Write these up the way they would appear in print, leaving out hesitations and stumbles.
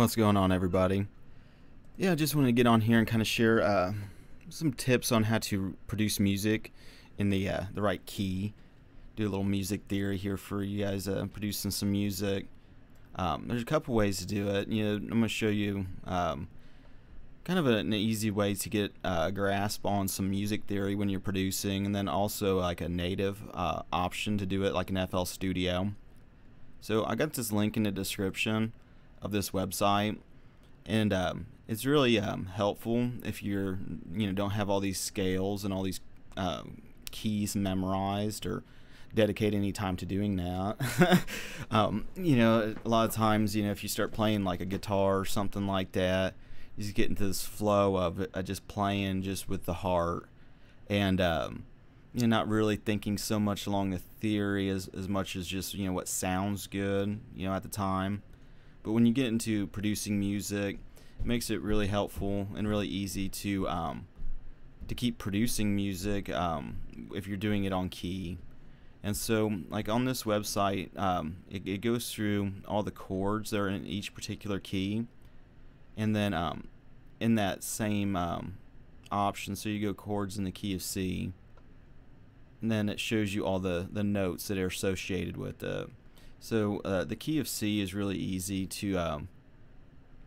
What's going on, everybody? Yeah, I just want to get on here and kind of share some tips on how to produce music in the right key. Do a little music theory here for you guys producing some music. There's a couple ways to do it. I'm going to show you kind of an easy way to get a grasp on some music theory when you're producing, and then also like a native option to do it like an FL Studio. So I got this link in the description of this website, and it's really helpful if you're don't have all these scales and all these keys memorized or dedicate any time to doing that. A lot of times, if you start playing like a guitar or something like that, you just get into this flow of just playing just with the heart, and you're not really thinking so much along the theory as much as just what sounds good at the time. But when you get into producing music, it makes it really helpful and really easy to keep producing music if you're doing it on key. And so, like on this website, it goes through all the chords that are in each particular key, and then in that same option, so you go chords in the key of C, and then it shows you all the notes that are associated with it. So the key of C is really easy to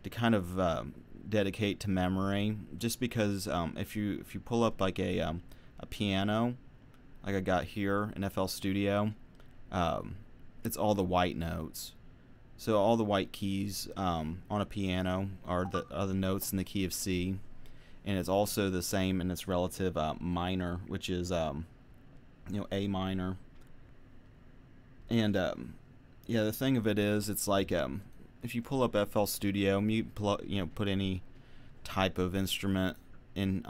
kind of dedicate to memory, just because if you pull up like a piano, like I got here in FL Studio, it's all the white notes. So all the white keys on a piano are the notes in the key of C, and it's also the same in its relative minor, which is A minor. And yeah, the thing of it is, it's like if you pull up FL Studio, you put any type of instrument in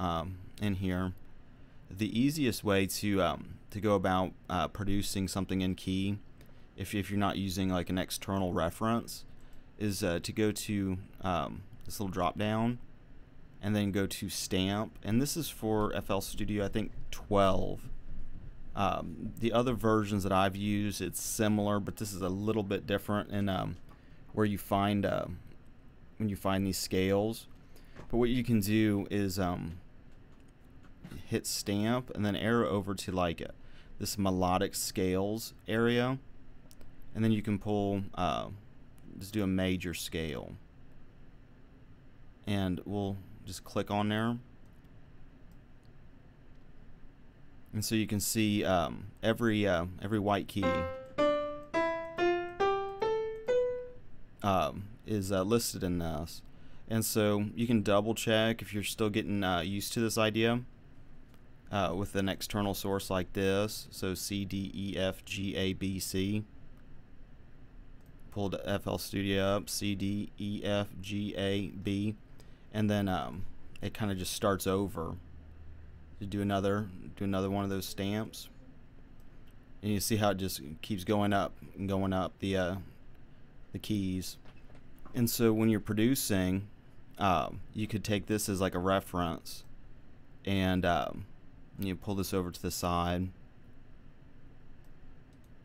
here. The easiest way to go about producing something in key, if you're not using like an external reference, is to go to this little drop down, and then go to stamp. And this is for FL Studio, I think 12. The other versions that I've used, it's similar, but this is a little bit different in where you find when you find these scales. But what you can do is hit stamp and then arrow over to like this melodic scales area, and then you can pull just do a major scale, and we'll just click on there. And so you can see every white key is listed in this. And so you can double check if you're still getting used to this idea with an external source like this. So C, D, E, F, G, A, B, C. Pull the FL Studio up, C, D, E, F, G, A, B, and then it kind of just starts over. You do another one of those stamps, and you see how it just keeps going up and going up the keys. And so when you're producing, you could take this as like a reference, and you pull this over to the side.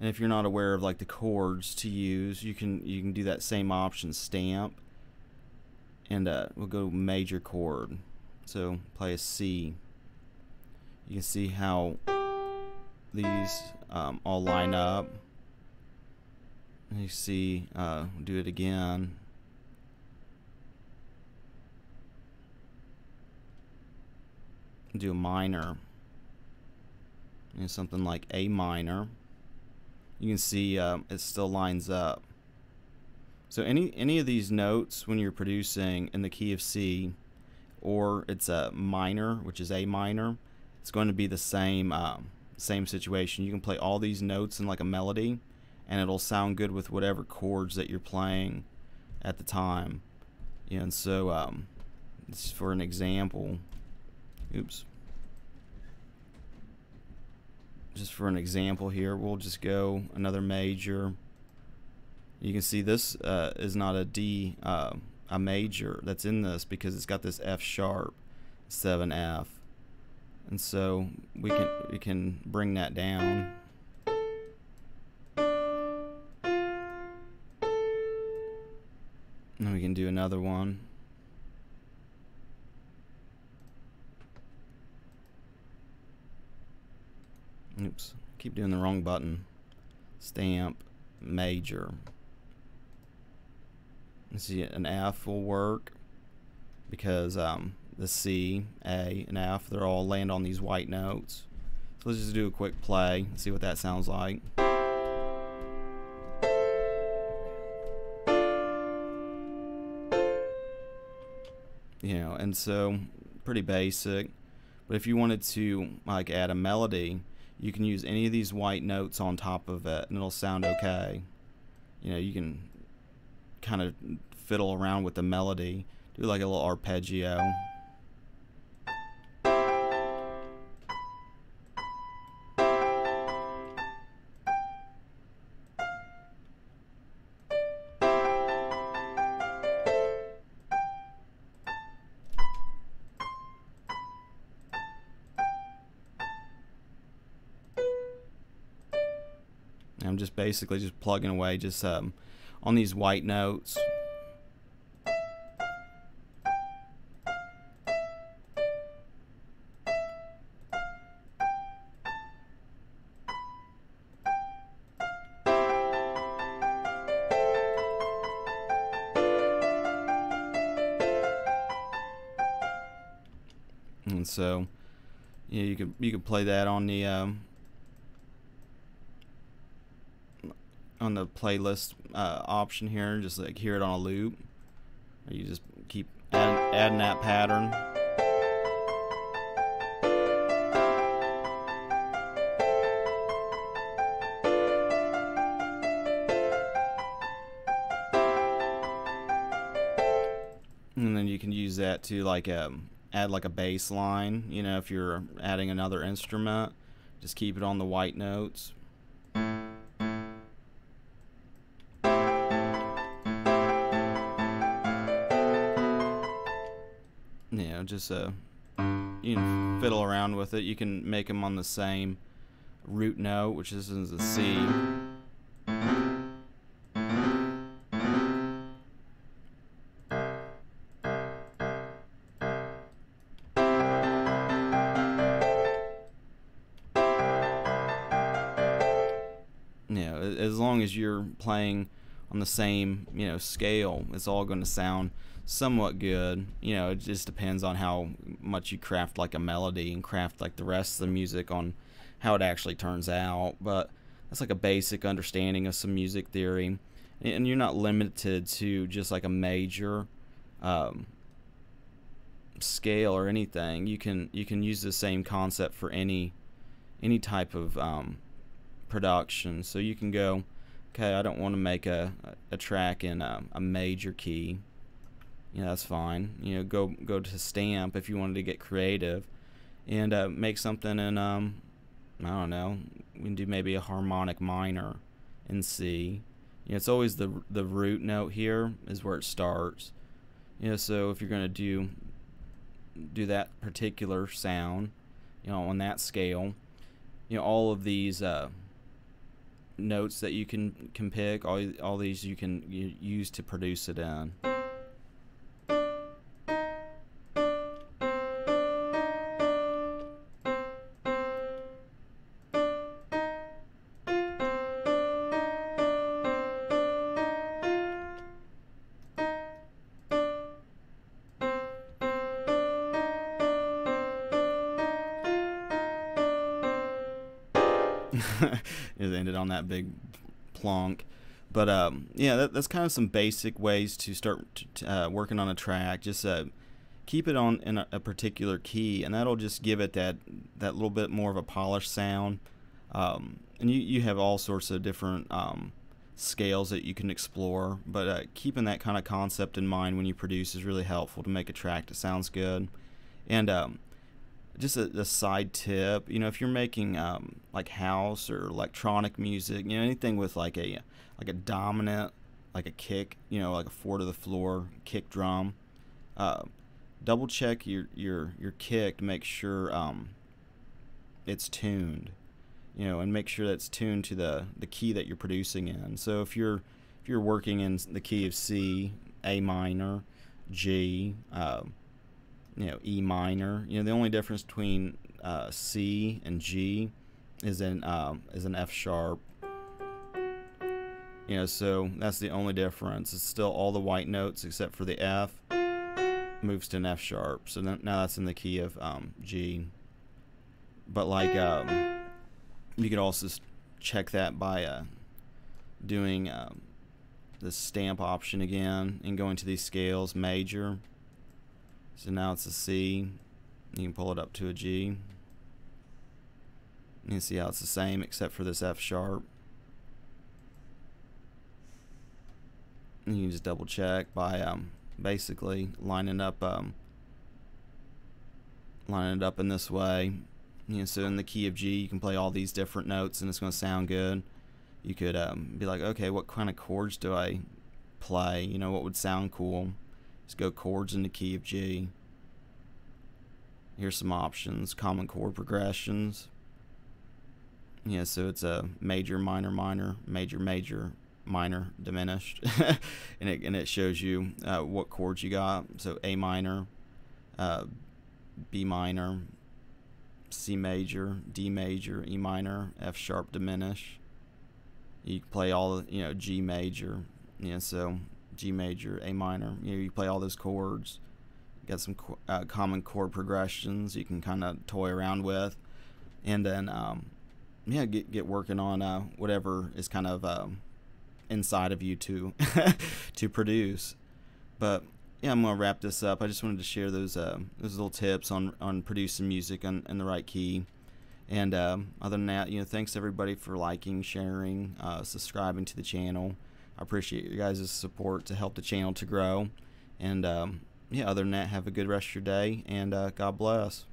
And if you're not aware of like the chords to use, you can do that same option, stamp, and we'll go major chord. So play a C. You can see how these all line up. You see, do it again. Do a minor, and something like A minor. You can see it still lines up. So any of these notes when you're producing in the key of C, or it's a minor, which is A minor, it's going to be the same situation. You can play all these notes in like a melody, and it'll sound good with whatever chords that you're playing at the time. And so this is for an example. Oops. Just for an example here, we'll just go another major. You can see this is not a D, a major that's in this, because it's got this F sharp 7F. And so we can bring that down. And we can do another one. Oops, keep doing the wrong button. Stamp, major. Let's see, an F will work because the C, A, and F, they're all land on these white notes. So let's just do a quick play and see what that sounds like. You know, and so pretty basic. But if you wanted to like add a melody, you can use any of these white notes on top of it and it'll sound okay. You know, you can kind of fiddle around with the melody, do like a little arpeggio. I'm just basically just plugging away just on these white notes. And so, yeah, you could play that on the playlist option here, just like hear it on a loop. Or you just keep adding that pattern. And then you can use that to like add like a bass line. You know, if you're adding another instrument, just keep it on the white notes. You know, just you can fiddle around with it. You can make them on the same root note, which is a C. You know, as long as you're playing on the same, you know, scale, it's all going to sound somewhat good. You know, it just depends on how much you craft like a melody and craft like the rest of the music on how it actually turns out. But that's like a basic understanding of some music theory, and you're not limited to just like a major scale or anything. You can use the same concept for any type of production. So you can go, okay, I don't want to make a track in a major key. You know, that's fine. You know, go to stamp if you wanted to get creative, and make something in I don't know. We can do maybe a harmonic minor in C. You know, it's always the root note here is where it starts. You know, so if you're gonna do that particular sound, you know, on that scale, you know, all of these notes that you can pick, all these you can use to produce it in. It ended on that big plonk. But yeah, that's kind of some basic ways to start working on a track. Just keep it on in a particular key, and that'll just give it that little bit more of a polished sound. And you have all sorts of different scales that you can explore, but keeping that kind of concept in mind when you produce is really helpful to make a track that sounds good. And just a side tip, you know, if you're making like house or electronic music, you know, anything with like a dominant, like a kick, you know, like a 4 to the floor kick drum, double check your kick to make sure it's tuned, you know, and make sure that's tuned to the key that you're producing in. So if you're working in the key of C, A minor, G, E minor. The only difference between C and G is an F sharp. So that's the only difference. It's still all the white notes except for the F moves to an F sharp. So now that's in the key of G. But like you could also check that by doing the stamp option again and going to these scales, major. So now it's a C. You can pull it up to a G. You can see how it's the same except for this F sharp. And you can just double check by basically lining it up in this way. So in the key of G, you can play all these different notes and it's going to sound good. You could be like, okay, what kind of chords do I play? What would sound cool? Just go chords in the key of G. Here's some options: common chord progressions. So it's a major, minor, minor, major, major, minor, diminished, and it shows you what chords you got. So A minor, B minor, C major, D major, E minor, F sharp diminish. You can play all G major, so G major, A minor. You play all those chords. Got some common chord progressions you can kind of toy around with, and then get working on whatever is kind of inside of you to to produce. But I'm gonna wrap this up. I just wanted to share those little tips on producing music in the right key. And other than that, thanks everybody for liking, sharing, subscribing to the channel. I appreciate you guys' support to help the channel to grow. And other than that, have a good rest of your day, and God bless.